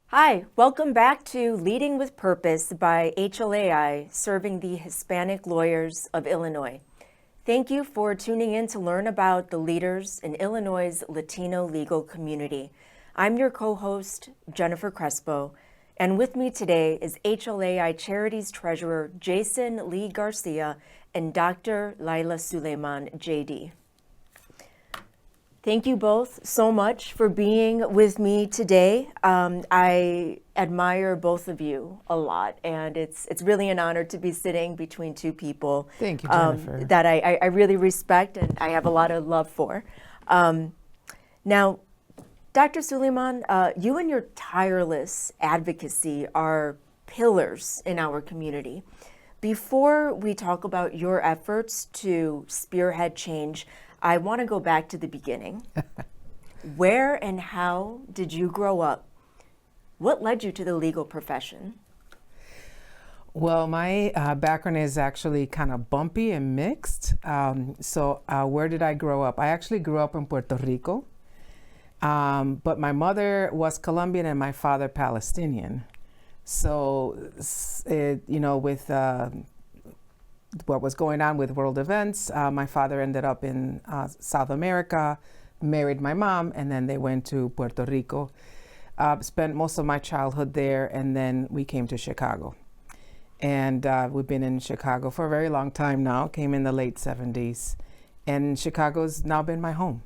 Hi, welcome back to Leading with Purpose by HLAI, serving the Hispanic lawyers of Illinois. Thank you for tuning in to learn about the leaders in Illinois' Latino legal community. I'm your co-host, Jennifer Crespo, and with me today is HLAI Charities Treasurer Jason Lee Garcia and Dr. Layla Suleiman, JD. Thank you both so much for being with me today. I admire both of you a lot, and it's really an honor to be sitting between two people. Thank you, Jennifer. That I really respect and I have a lot of love for. Now, Dr. Suleiman, you and your tireless advocacy are pillars in our community. Before we talk about your efforts to spearhead change, I want to go back to the beginning. Where and how did you grow up? What led you to the legal profession? Well, my background is actually kind of bumpy and mixed. Where did I grow up? I actually grew up in Puerto Rico, but my mother was Colombian and my father Palestinian. So, with what was going on with world events, my father ended up in South America, married my mom, and then they went to Puerto Rico. Spent most of my childhood there, and then we came to Chicago. And we've been in Chicago for a very long time now, came in the late 70s, and Chicago's now been my home.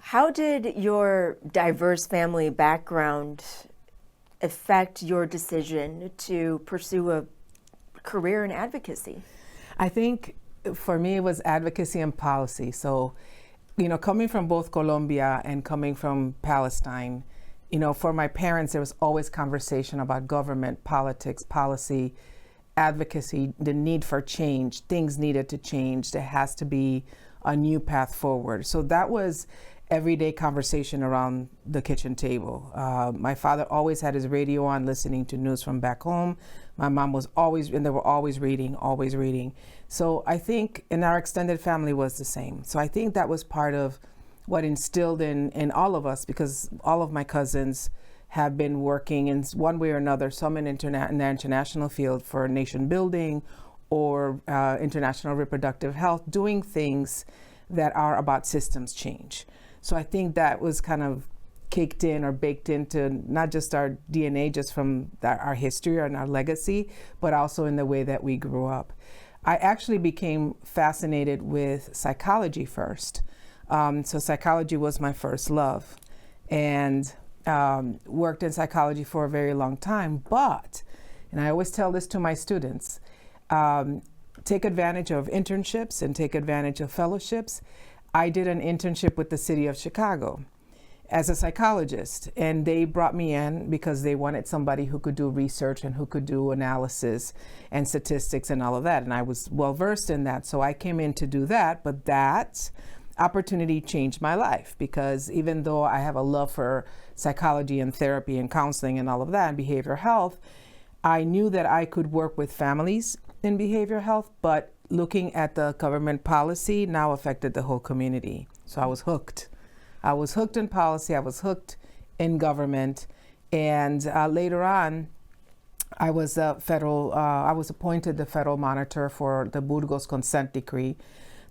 How did your diverse family background affect your decision to pursue a career in advocacy? I think for me it was advocacy and policy. So, coming from both Colombia and coming from Palestine, for my parents, there was always conversation about government, politics, policy, advocacy, the need for change. Things needed to change. There has to be a new path forward. So that was everyday conversation around the kitchen table. My father always had his radio on, listening to news from back home. My mom was always, and they were always reading. So I think, and our extended family was the same. So I think that was part of what instilled in all of us, because all of my cousins have been working in one way or another, some in the international field for nation building or international reproductive health, doing things that are about systems change. So I think that was kind of kicked in or baked into not just our DNA, just from our history and our legacy, but also in the way that we grew up. I actually became fascinated with psychology first. So psychology was my first love, and worked in psychology for a very long time. But, and I always tell this to my students, take advantage of internships and take advantage of fellowships. I did an internship with the city of Chicago as a psychologist, and they brought me in because they wanted somebody who could do research and who could do analysis and statistics and all of that. And I was well versed in that, so I came in to do that. But that opportunity changed my life, because even though I have a love for psychology and therapy and counseling and all of that and behavioral health, I knew that I could work with families in behavioral health, but looking at the government policy now affected the whole community. So I was hooked. I was hooked in policy, I was hooked in government, and later on, I was appointed the federal monitor for the Burgos Consent Decree.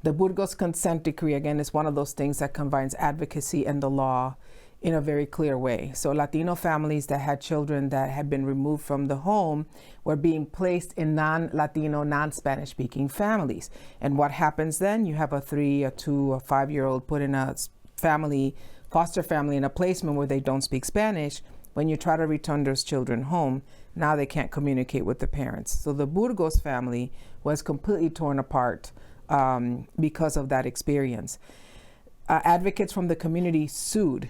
The Burgos Consent Decree, again, is one of those things that combines advocacy and the law in a very clear way. So Latino families that had children that had been removed from the home were being placed in non-Latino, non-Spanish speaking families. And what happens then? You have a 3, a 2, a 5-year-old put in a family, foster family, in a placement where they don't speak Spanish. When you try to return those children home, now they can't communicate with the parents. So the Burgos family was completely torn apart because of that experience. Advocates from the community sued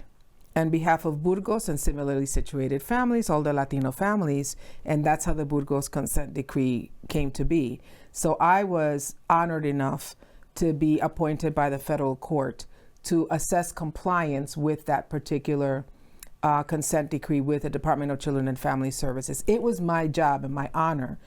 on behalf of Burgos and similarly situated families, all the Latino families, and that's how the Burgos Consent Decree came to be. So I was honored enough to be appointed by the federal court to assess compliance with that particular consent decree with the Department of Children and Family Services. It was my job and my honor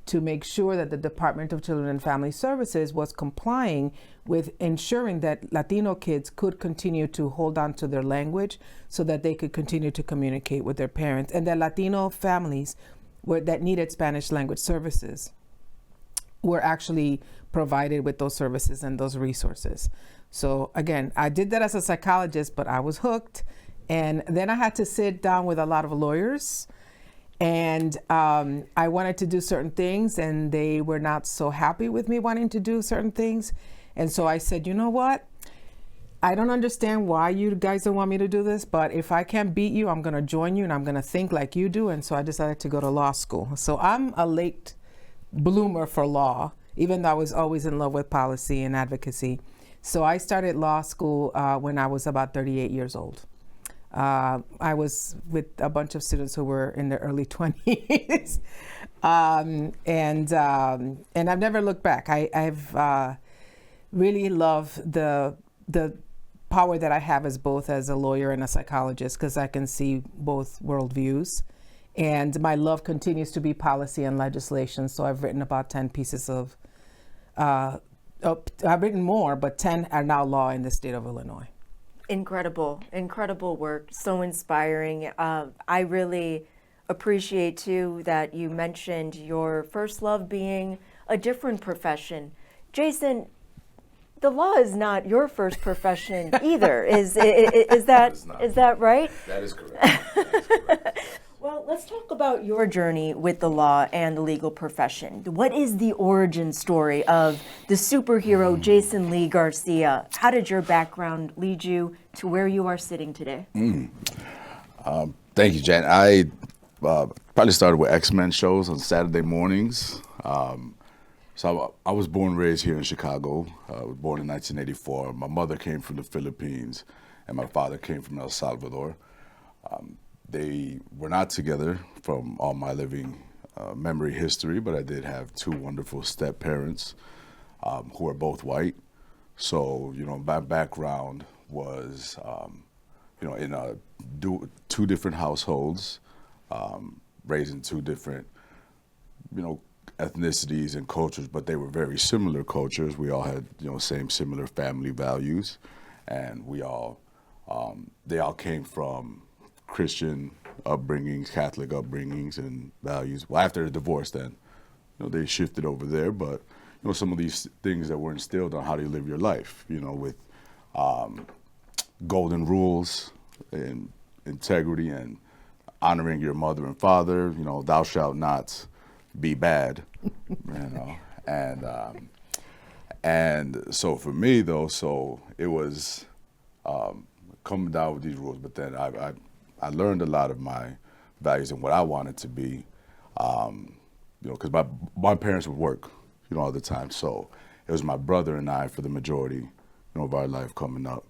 to make sure that the Department of Children and Family Services was complying with ensuring that Latino kids could continue to hold on to their language so that they could continue to communicate with their parents, and that Latino families that needed Spanish language services were actually provided with those services and those resources. So again, I did that as a psychologist, but I was hooked. And then I had to sit down with a lot of lawyers, and I wanted to do certain things, and they were not so happy with me wanting to do certain things. And so I said, you know what? I don't understand why you guys don't want me to do this, but if I can't beat you, I'm going to join you, and I'm going to think like you do. And so I decided to go to law school. So I'm a late bloomer for law, even though I was always in love with policy and advocacy. So I started law school when I was about 38 years old. I was with a bunch of students who were in their early 20s. And I've never looked back. I've really loved the power that I have as both as a lawyer and a psychologist, because I can see both worldviews. And my love continues to be policy and legislation. So I've written about 10 pieces of, I've written more, but 10 are now law in the state of Illinois. Incredible, incredible work, so inspiring. I really appreciate too that you mentioned your first love being a different profession. Jason, the law is not your first profession either. Is that right? That is correct. Well, let's talk about your journey with the law and the legal profession. What is the origin story of the superhero Jason Lee Garcia? How did your background lead you to where you are sitting today? Thank you, Jen. I probably started with X-Men shows on Saturday mornings. So I was born and raised here in Chicago. I was born in 1984. My mother came from the Philippines, and my father came from El Salvador. They were not together from all my living memory history, but I did have two wonderful step parents who are both white. So, my background was, in two different households, raised in two different, ethnicities and cultures, but they were very similar cultures. We all had, similar family values, and they all came from Christian upbringings, Catholic upbringings and values. Well, after the divorce, then, they shifted over there. But, some of these things that were instilled on how do you live your life, with golden rules and integrity and honoring your mother and father. Thou shalt not be bad, and so for me though, so it was coming down with these rules. But then I learned a lot of my values and what I wanted to be, because my parents would work, all the time. So it was my brother and I for the majority, of our life coming up.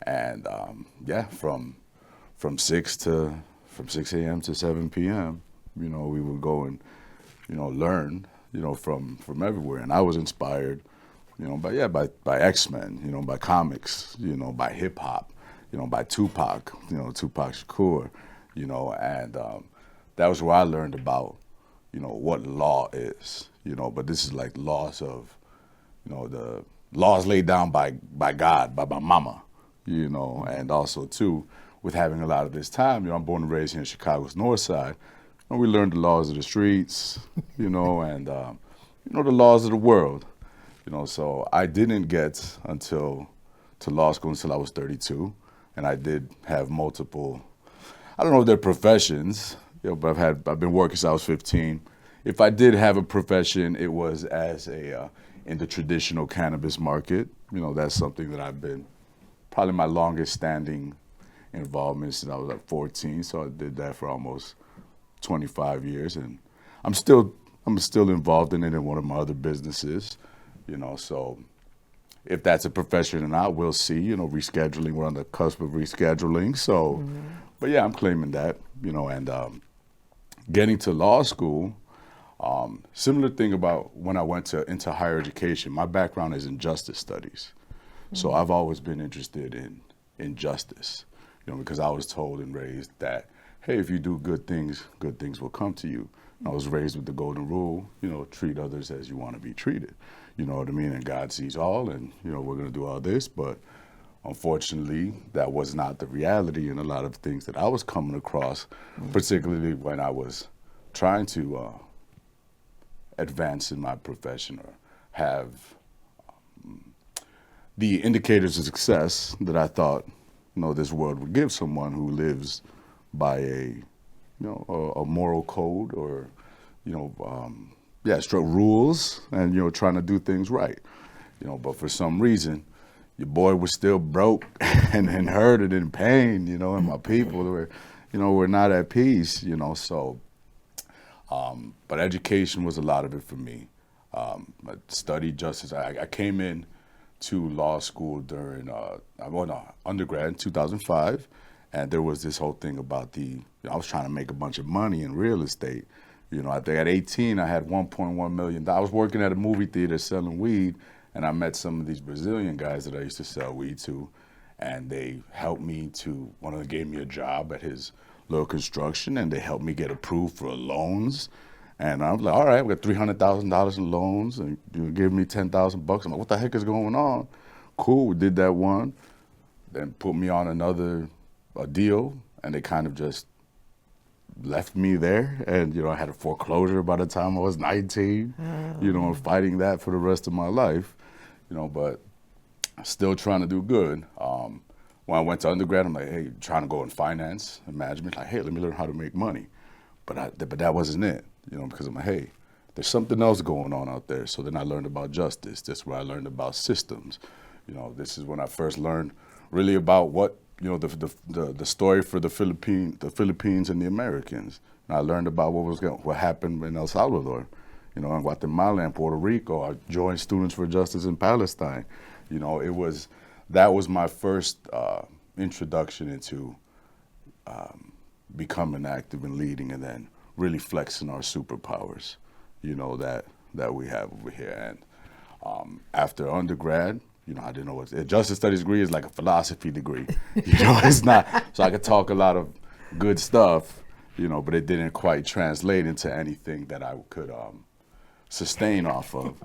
And from 6 a.m. to 7 p.m., we would go and, learn, from everywhere. And I was inspired, by X-Men, by comics, by hip hop, by Tupac, Tupac Shakur, and that was where I learned about, what law is, but this is like laws of, the laws laid down by God, by my mama, and also too, with having a lot of this time, I'm born and raised here in Chicago's North Side, we learned the laws of the streets, and, the laws of the world, so I didn't get to law school until I was 32. And I did have multiple, I don't know if they're professions, but I've been working since I was 15. If I did have a profession, it was as in the traditional cannabis market. That's something that I've been probably my longest standing involvement since I was like 14. So I did that for almost 25 years, and I'm still involved in it in one of my other businesses. So if that's a profession or not, we'll see. Rescheduling, we're on the cusp of rescheduling. So, but yeah, I'm claiming that. And getting to law school, similar thing about when I went into higher education. My background is in justice studies. So I've always been interested in justice, because I was told and raised that, hey, if you do good things will come to you. I was raised with the golden rule, treat others as you want to be treated. You know what I mean? And God sees all, and, we're going to do all this. But unfortunately, that was not the reality in a lot of things that I was coming across, particularly when I was trying to advance in my profession or have the indicators of success that I thought, this world would give someone who lives by a moral code or, strict rules and, trying to do things right. But for some reason, your boy was still broke and hurt and in pain, and my people were not at peace, so. But education was a lot of it for me. I studied justice. I came in to law school during, undergrad in 2005. And there was this whole thing about I was trying to make a bunch of money in real estate. I think at 18, I had $1.1 million. I was working at a movie theater selling weed, and I met some of these Brazilian guys that I used to sell weed to. And they helped me one of them gave me a job at his little construction, and they helped me get approved for loans. And I was like, all right, we got $300,000 in loans, and you give me $10,000. I'm like, what the heck is going on? Cool, we did that one. Then put me on another deal, and they kind of just left me there. And, I had a foreclosure by the time I was 19, fighting that for the rest of my life, but still trying to do good. When I went to undergrad, I'm like, hey, trying to go in finance and management, like, hey, let me learn how to make money. But that wasn't it, because I'm like, hey, there's something else going on out there. So then I learned about justice. This is where I learned about systems. This is when I first learned really about what, the story for the Philippines and the Americans. And I learned about what happened in El Salvador, in Guatemala and Puerto Rico. I joined Students for Justice in Palestine. That was my first introduction into becoming active and leading, and then really flexing our superpowers, that we have over here. And after undergrad, I didn't know what a justice studies degree is like a philosophy degree. It's not. So I could talk a lot of good stuff, but it didn't quite translate into anything that I could sustain off of.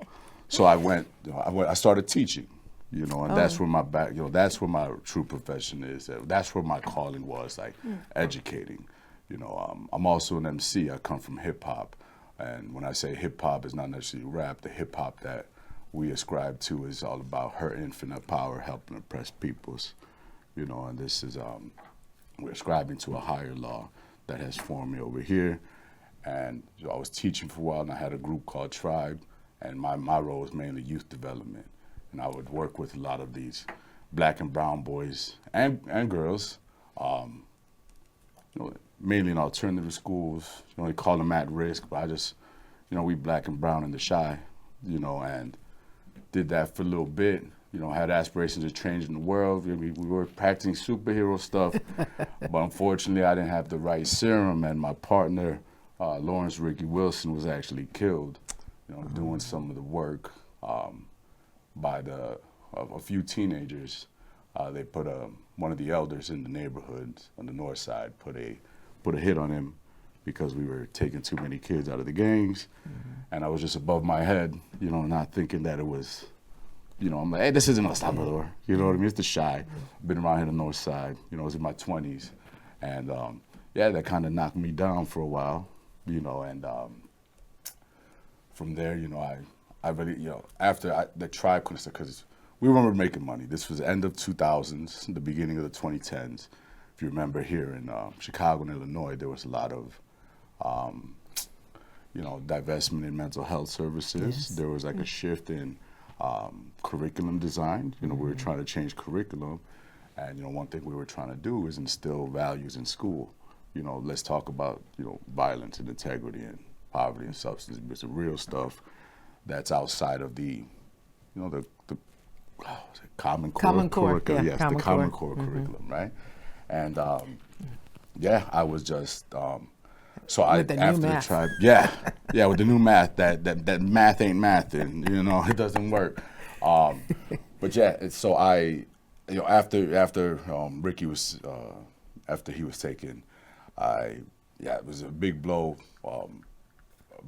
So I started teaching. And that's where my that's where my true profession is. That's where my calling was, like educating. I'm also an MC. I come from hip hop, and when I say hip hop, it's not necessarily rap. The hip hop that we ascribe to is all about her infinite power helping oppressed peoples. And this is we're ascribing to a higher law that has formed me over here. And I was teaching for a while, and I had a group called Tribe, and my role was mainly youth development. And I would work with a lot of these black and brown boys and girls, mainly in alternative schools. They call them at risk, but I just, we black and brown and the shy, and did that for a little bit. Had aspirations of changing the world. We were practicing superhero stuff, but unfortunately I didn't have the right serum, and my partner, Lawrence Ricky Wilson, was actually killed, doing some of the work. By a few teenagers. They put one of the elders in the neighborhood on the north side put a hit on him because we were taking too many kids out of the gangs. And I was just above my head, not thinking that it was, I'm like, hey, this isn't El Salvador. You know what I mean? It's the shy. Been around here on the north side. I was in my 20s. And that kind of knocked me down for a while, and from there, I really, after the Tribe, because we remember making money. This was the end of 2000s, the beginning of the 2010s. If you remember here in Chicago and Illinois, there was a lot of, divestment in mental health services. Yes. There was like a shift in curriculum design. We were trying to change curriculum. And, one thing we were trying to do is instill values in school. Let's talk about, violence and integrity and poverty and substance abuse, the real stuff that's outside of the Common Core curriculum. Yes, the Common Core curriculum, right? And I was just so with the after new math. Tribe, with the new math that math ain't mathing, it doesn't work. But yeah, so after Ricky was after he was taken, it was a big blow.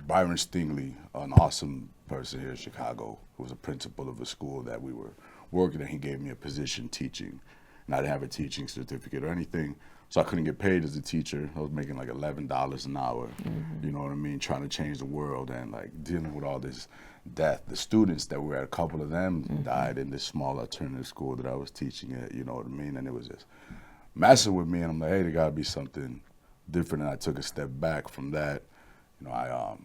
Byron Stingley, an awesome person here in Chicago, who was a principal of a school that we were working at, he gave me a position teaching. And I didn't have a teaching certificate or anything, so I couldn't get paid as a teacher. I was making like $11 an hour, you know what I mean, trying to change the world and like dealing with all this death. The students that were at, a couple of them died in this small alternative school that I was teaching at, you know what I mean? And it was just messing with me, and I'm like, hey, there gotta be something different. And I took a step back from that. I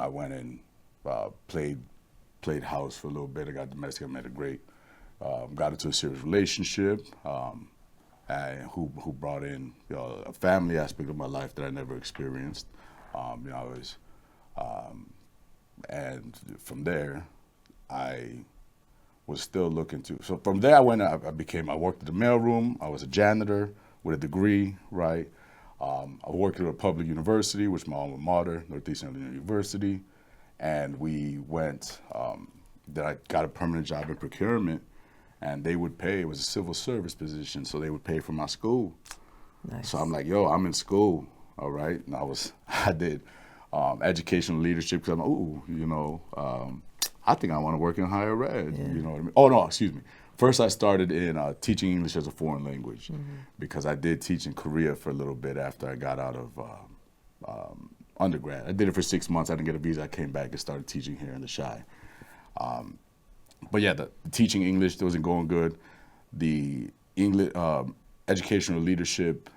went and played house for a little bit. I got domestic. I met a great, got into a serious relationship, and who brought in a family aspect of my life that I never experienced. And from there, I was still looking to. So from there, I worked at the mailroom. I was a janitor with a degree, right? I worked at a public university, which is my alma mater, Northeastern Illinois University, and we went, then I got a permanent job in procurement, and they would pay, it was a civil service position, so they would pay for my school. Nice. So I'm like, yo, I'm in school, all right? And I did educational leadership, because I'm like, I think I want to work in higher ed, you know what I mean? Oh, no, excuse me. First, I started in teaching English as a foreign language, because I did teach in Korea for a little bit after I got out of undergrad. I did it for 6 months. I didn't get a visa. I came back and started teaching here in the HLAI. But yeah, the teaching English wasn't going good. The English educational leadership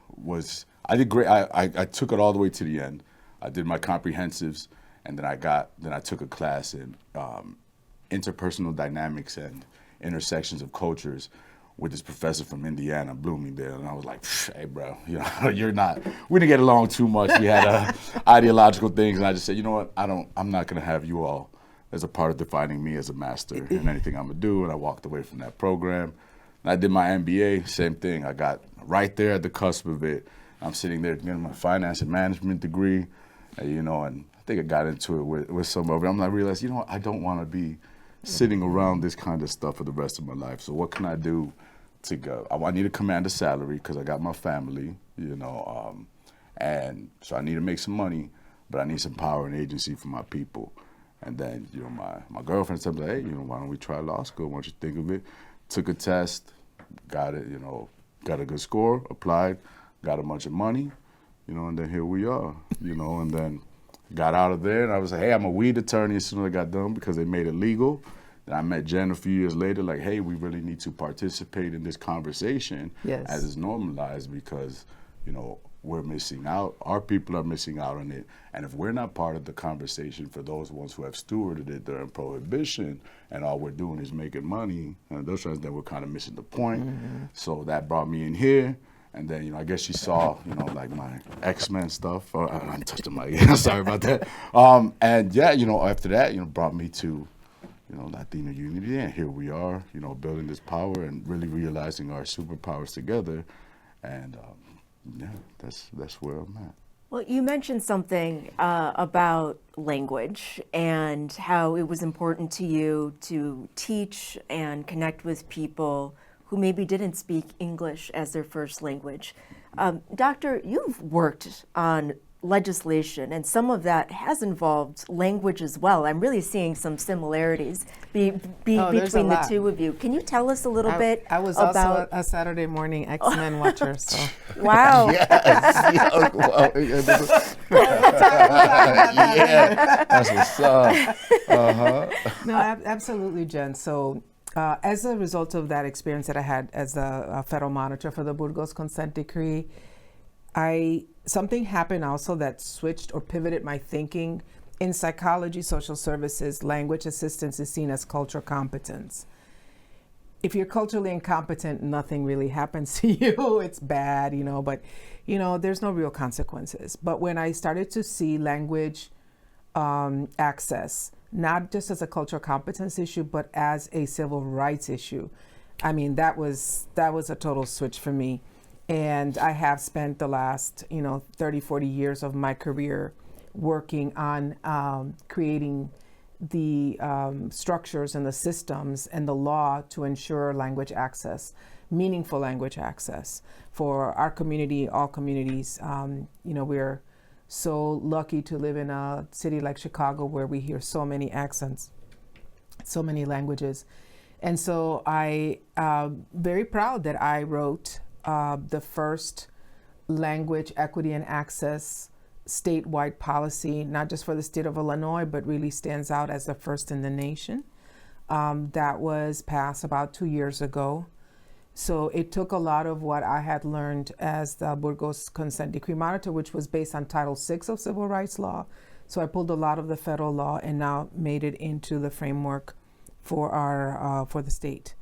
I did great. I took it all the way to the end. I did my comprehensives, and then I took a class in interpersonal dynamics and intersections of cultures with this professor from Indiana, Bloomingdale, and I was like, hey, bro, we didn't get along too much. We had ideological things, and I just said, you know what, I'm not gonna have you all as a part of defining me as a master in anything I'm gonna do, and I walked away from that program. And I did my MBA, same thing. I got right there at the cusp of it. I'm sitting there getting my finance and management degree, and I think I got into it with some of it. I realized, I don't wanna be sitting around this kind of stuff for the rest of my life. So what can I do to go? I need to command a salary because I got my family, and so I need to make some money, but I need some power and agency for my people. And then, my girlfriend said, hey, why don't we try law school? Why don't you think of it? Took a test, got it, got a good score, applied, got a bunch of money, and then here we are, and then got out of there, and I was like, hey, I'm a weed attorney as soon as I got done because they made it legal. Then I met Jen a few years later, like, hey, we really need to participate in this conversation as it's normalized because, we're missing out. Our people are missing out on it. And if we're not part of the conversation for those ones who have stewarded it during Prohibition and all we're doing is making money, those times then we're kind of missing the point. So that brought me in here. And then, I guess she saw, like my X-Men stuff. I'm touching my, sorry about that. And yeah, after that, brought me to, Latino unity. And here we are, building this power and really realizing our superpowers together. And yeah, that's where I'm at. Well, you mentioned something about language and how it was important to you to teach and connect with people who maybe didn't speak English as their first language. Doctor, you've worked on legislation, and some of that has involved language as well. I'm really seeing some similarities between the two of you. Can you tell us a little bit about... I was also a Saturday morning X-Men watcher, so... Wow. Yes. Yeah, that's what's up. No, absolutely, Jen. So as a result of that experience that I had as a federal monitor for the Burgos Consent Decree, something happened also that switched or pivoted my thinking. In psychology, social services, language assistance is seen as cultural competence. If you're culturally incompetent, nothing really happens to you. It's bad, but, there's no real consequences. But when I started to see language access, not just as a cultural competence issue, but as a civil rights issue, that was a total switch for me. And I have spent the last, 30, 40 years of my career working on creating the structures and the systems and the law to ensure language access, meaningful language access for our community, all communities. We're so lucky to live in a city like Chicago where we hear so many accents, so many languages. And so I very proud that I wrote the first language equity and access statewide policy, not just for the state of Illinois, but really stands out as the first in the nation. That was passed about 2 years ago. So it took a lot of what I had learned as the Burgos Consent Decree Monitor, which was based on Title VI of civil rights law. So I pulled a lot of the federal law and now made it into the framework for our for the state.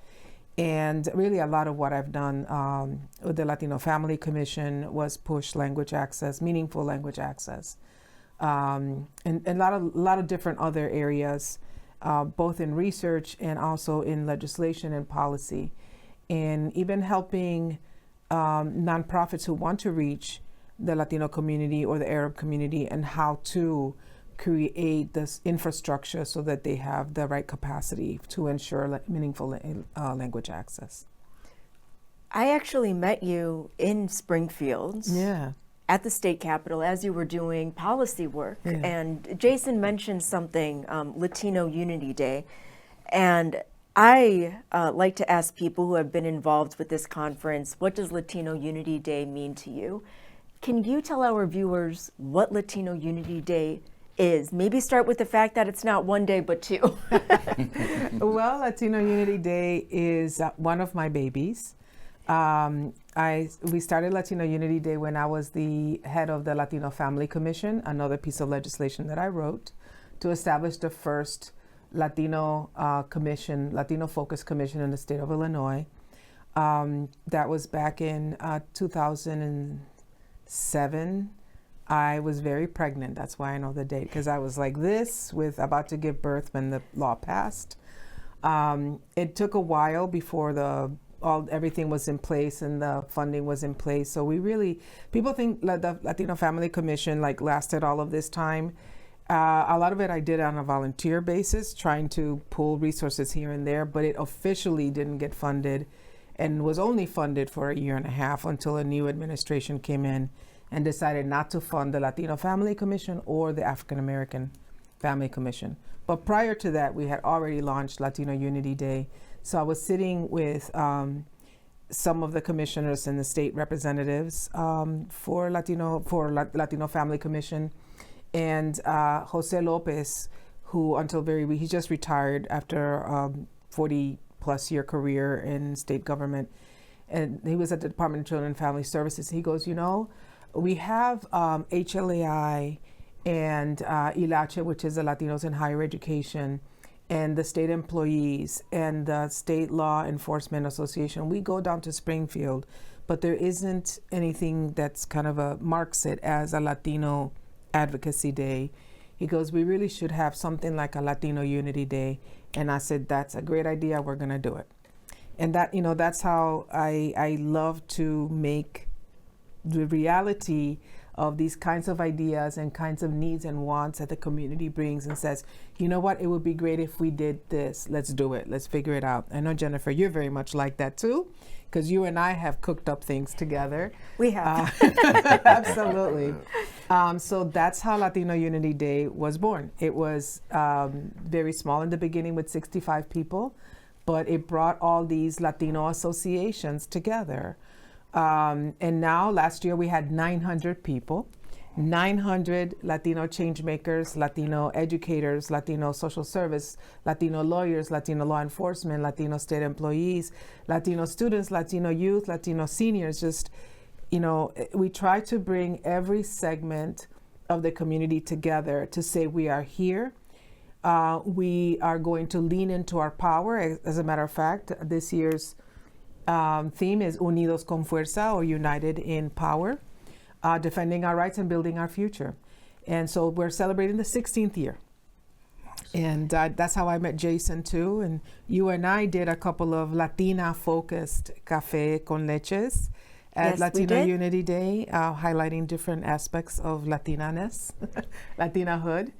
And really a lot of what I've done with the Latino Family Commission was push language access, meaningful language access, and a lot of different other areas, both in research and also in legislation and policy, and even helping nonprofits who want to reach the Latino community or the Arab community and how to create this infrastructure so that they have the right capacity to ensure meaningful language access. I actually met you in Springfield. Yeah. At the state capitol as you were doing policy work. Yeah. And Jason mentioned something, Latino Unity Day. And I like to ask people who have been involved with this conference, what does Latino Unity Day mean to you? Can you tell our viewers what Latino Unity Day is? Maybe start with the fact that it's not one day, but two. Well, Latino Unity Day is one of my babies. We started Latino Unity Day when I was the head of the Latino Family Commission, another piece of legislation that I wrote to establish the first Latino commission, Latino focused commission in the state of Illinois. That was back in 2007. I was very pregnant. That's why I know the date, because I was like this, about to give birth when the law passed. It took a while before everything was in place and the funding was in place. So people think the Latino Family Commission lasted all of this time. A lot of it I did on a volunteer basis, trying to pull resources here and there, but it officially didn't get funded and was only funded for a year and a half until a new administration came in and decided not to fund the Latino Family Commission or the African American Family Commission. But prior to that, we had already launched Latino Unity Day. So I was sitting with some of the commissioners and the state representatives for Latino Family Commission, and Jose Lopez, who he just retired after 40 plus year career in state government, and he was at the Department of Children and Family Services. He goes, we have HLAI and HLAI, which is the Latinos in Higher Education, and the state employees and the State Law Enforcement Association. We go down to Springfield, but there isn't anything that's kind of marks it as a Latino Advocacy Day. He goes, we really should have something like a Latino Unity Day. And I said, that's a great idea. We're going to do it. And that's how I love to make the reality of these kinds of ideas and kinds of needs and wants that the community brings and says, you know what, it would be great if we did this. Let's do it. Let's figure it out. I know, Jennifer, you're very much like that too, because you and I have cooked up things together. We have. Absolutely. So that's how Latino Unity Day was born. It was very small in the beginning with 65 people, but it brought all these Latino associations together. And now, last year, we had 900 people, 900 Latino change makers, Latino educators, Latino social service, Latino lawyers, Latino law enforcement, Latino state employees, Latino students, Latino youth, Latino seniors. We try to bring every segment of the community together to say we are here. We are going to lean into our power. As a matter of fact, this year's theme is Unidos con Fuerza, or United in Power, defending our rights and building our future. And so we're celebrating the 16th year. And that's how I met Jason too. And you and I did a couple of Latina-focused café con leches at Yes, Latino Unity Day, highlighting different aspects of Latina-ness, Latinahood.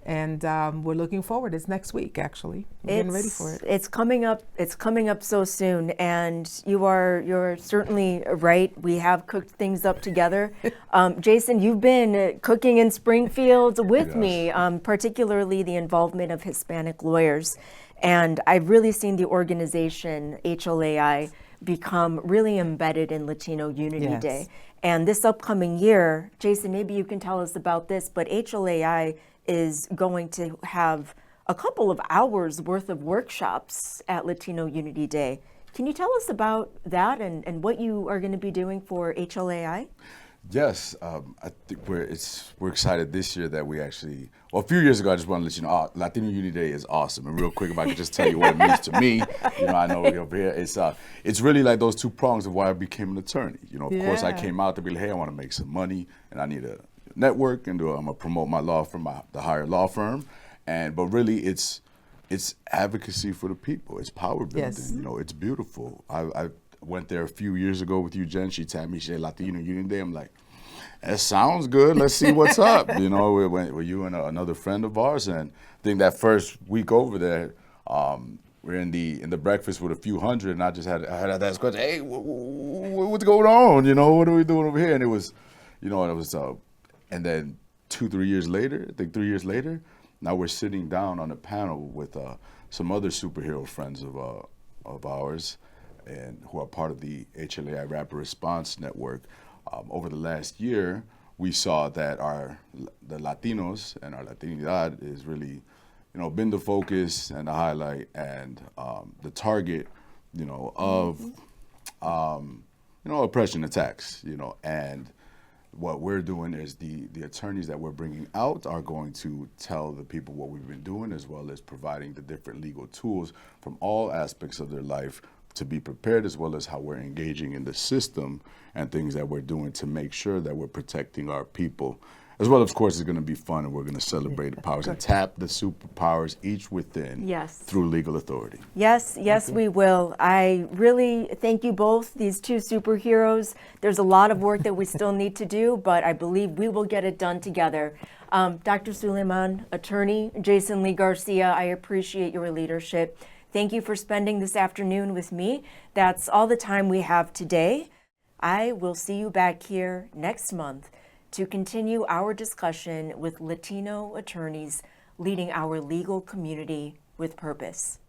And we're looking forward. It's next week, actually. We're getting ready for it. It's coming up. It's coming up so soon, and you're certainly right. We have cooked things up together. Jason, you've been cooking in Springfield with me, particularly the involvement of Hispanic lawyers, and I've really seen the organization HLAI become really embedded in Latino Unity Day. And this upcoming year, Jason, maybe you can tell us about this, but HLAI is going to have a couple of hours worth of workshops at Latino Unity Day. Can you tell us about that and what you are going to be doing for HLAI? Yes, I think we're excited this year that we actually, well, a few years ago, I just want to let you know, Latino Unity Day is awesome. And real quick, if I could just tell you what it means to me, I know we're over here, it's really like those two prongs of why I became an attorney. Of course, I came out to be like, hey, I want to make some money and I need a network and I'm gonna promote my law firm, the higher law firm, but really it's advocacy for the people. It's power building. Yes. It's beautiful. I went there a few years ago with you, Jen. She tagged me, she said Latino Unity Day. I'm like, that sounds good. Let's see what's up. We went with you and another friend of ours, and I think that first week over there, we're in the breakfast with a few hundred, and I had to ask this question, hey, what's going on? What are we doing over here? And it was, and then 3 years later, now we're sitting down on a panel with some other superhero friends of ours, and who are part of the HLAI Rapid Response Network. Over the last year, we saw that the Latinos and our Latinidad is really, been the focus and the highlight and the target, of, oppression attacks, and what we're doing is the attorneys that we're bringing out are going to tell the people what we've been doing, as well as providing the different legal tools from all aspects of their life to be prepared, as well as how we're engaging in the system and things that we're doing to make sure that we're protecting our people. As well, of course, it's going to be fun, and we're going to celebrate the powers and tap the superpowers each within through legal authority. Yes, we will. I really thank you both, these two superheroes. There's a lot of work that we still need to do, but I believe we will get it done together. Dr. Suleiman, attorney, Jason Lee Garcia, I appreciate your leadership. Thank you for spending this afternoon with me. That's all the time we have today. I will see you back here next month to continue our discussion with Latino attorneys leading our legal community with purpose.